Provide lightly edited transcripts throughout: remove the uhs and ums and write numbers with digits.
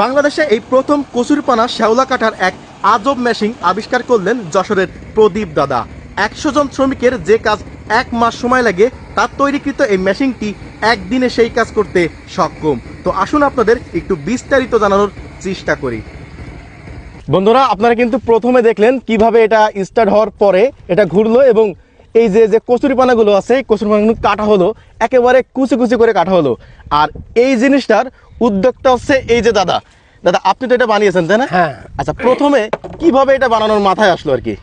বাংলাদেশে এই প্রথম কচুরিপানা শ্যাওলা কাটার এক আজব মেশিন আবিষ্কার করলেন যশোরের প্রদীপ দাদা। 100 জন শ্রমিকের যে কাজ 1 মাস সময় লাগে, তার তৈরিকৃত এই মেশিনটি একদিনে সেই কাজ করতে সক্ষম। তো আসুন আপনাদের একটু বিস্তারিত জানানোর চেষ্টা করি। বন্ধুরা, আপনারা কিন্তু প্রথমে দেখলেন কিভাবে এটা স্টার্ট হওয়ার পরে এটা ঘুরলো এবং এই যে যে কচুরিপানাগুলো আছে, কচুরিপানাগুলো কাটা হলো, একেবারে কুচি কুচি করে কাটা হলো। আর এই জিনিসটার উদ্যোগটা হচ্ছে এই যে দাদা, আপনি তো এটা বানিয়েছেন তাই না? হ্যাঁ। আচ্ছা, প্রথমে কিভাবে এটা বানানোর মাথায় আসলো আর কি?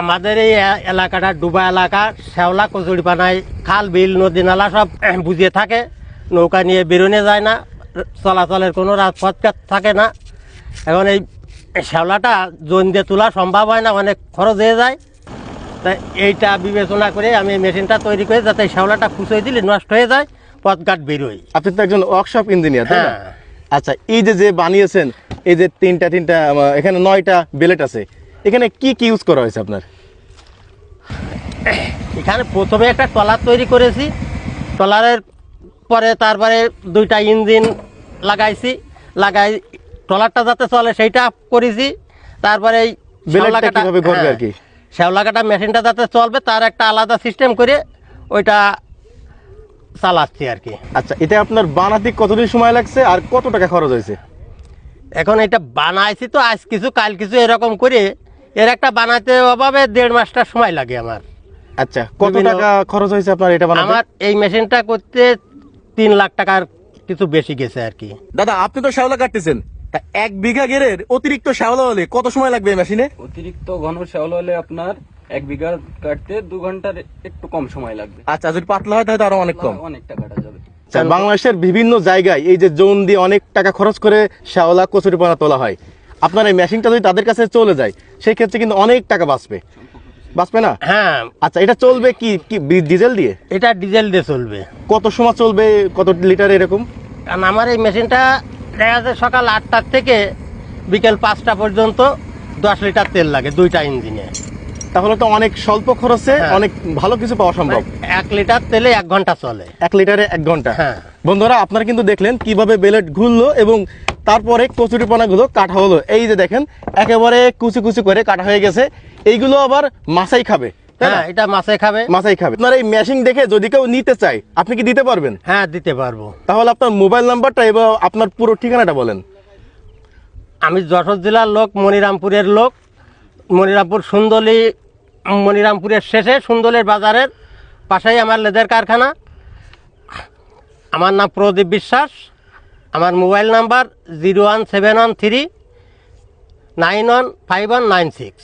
আমাদের এই এলাকাটা ডুবা এলাকা, শ্যাওলা কচুরিপানায় খাল বিল নদী নালা সব বুঝিয়ে থাকে, নৌকা নিয়ে বেরোনো যায় না, চলাচলের কোনো রাজপথ থাকে না। এখন এই শ্যাওলাটা জোন দিয়ে তোলা সম্ভব হয় না, অনেক খরচ হয়ে যায়। তাই এইটা বিবেচনা করে আমি মেশিনটা তৈরি করে যাতে শ্যাওলাটা খুঁচে দিলে নষ্ট হয়ে যায়, পথঘাট বেরোয়। আপনি তো একজন ওয়ার্কশপ ইঞ্জিনিয়ার তাই না? হ্যাঁ। আচ্ছা, এই যে যে বানিয়েছেন, এই যে তিনটা এখানে 9টা বেলেট আছে, এখানে কি কি ইউজ করা হয়েছে আপনার? এখানে প্রথমে একটা ট্রলার তৈরি করেছি, ট্রলারের পরে তারপরে 2টা ইঞ্জিন লাগাই ট্রলারটা যাতে চলে সেইটা করেছি। তারপরে এই বেলেটটা কিভাবে ঘুরবে আর কি? শ্যাওলা কাটা মেশিনটা যাতে চলবে তার একটা আলাদা সিস্টেম করে ওইটা চালাচ্ছি আর কি। আচ্ছা, এটা আপনার বানাতে কতদিন সময় লাগছে আর কত টাকা খরচ হয়েছে? এখন এটা বানাইছি তো আজ কিছু কাল কিছু এরকম করে, এর একটা বানাতে অভাবে 1.5 মাসটা সময় লাগে আমার। আচ্ছা, কত টাকা খরচ হয়েছে আপনার এটা বানাতে? আমার এই মেশিনটা করতে 3 লাখ টাকার কিছু বেশি গেছে আর কি। দাদা, আপনি তো শ্যাওলা কাটতেছেন, তা 1 বিঘা গেরের অতিরিক্ত শ্যাওলা হলে কত সময় লাগবে এই মেশিনে? অতিরিক্ত ঘন শ্যাওলা হলে আপনার 1 বিঘা কাটতে 2 ঘন্টার একটু কম সময় লাগবে। আচ্ছা, যদি পাতলা হয় তাহলে আরো অনেক কম। অনেকটা কাটা যাবে। আচ্ছা, বাংলাদেশের বিভিন্ন জায়গায় এই যে জোন দিয়ে অনেক টাকা খরচ করে শ্যাওলা কচুরিপানা তোলা হয়, আপনার এই মেশিনটা যদি তাদের কাছে চলে যায় সেই ক্ষেত্রে কিন্তু অনেক টাকা বাঁচবে না? হ্যাঁ। আচ্ছা, এটা চলবে কি ডিজেল দিয়ে? এটা ডিজেল দিয়ে চলবে। কত সময় চলবে, কত লিটার এরকম? কারণ আমার এই মেশিনটা দেখা যাচ্ছে সকাল 8টার থেকে বিকেল 5টা পর্যন্ত 10 লিটার তেল লাগে 2টা ইঞ্জিনে। তাহলে তো অনেক স্বল্প খরচে হ্যাঁ। অনেক ভালো কিছু পাওয়া সম্ভব। 1 লিটার তেলে 1 ঘন্টা চলে। 1 লিটারে 1 ঘন্টা। হ্যাঁ। বন্ধুরা, আপনারা কিন্তু দেখলেন কিভাবে বেলেট ঘুরলো এবং তারপরে কচুরিপানাগুলো কাটা হলো। এই যে দেখেন, একেবারে কুচি কুচি করে কাটা হয়ে গেছে। এইগুলো আবার মাছাই খাবে, তাই না? হ্যাঁ, এটা মাছে খাবে। মাছাই খাবে। আপনার এই মেশিন দেখে যদি কেউ নিতে চায়, আপনি কি দিতে পারবেন? হ্যাঁ, দিতে পারবো। তাহলে আপনার মোবাইল নাম্বারটা এবং আপনার পুরো ঠিকানাটা বলেন। আমি যশোর জেলার লোক, মনিরামপুরের লোক। মনিরামপুর সুন্দলী, মনিরামপুরের শেষে সুন্দলের বাজারের পাশেই আমার লেদার কারখানা। আমার নাম প্রদীপ বিশ্বাস। আমার মোবাইল নাম্বার 01713 915196।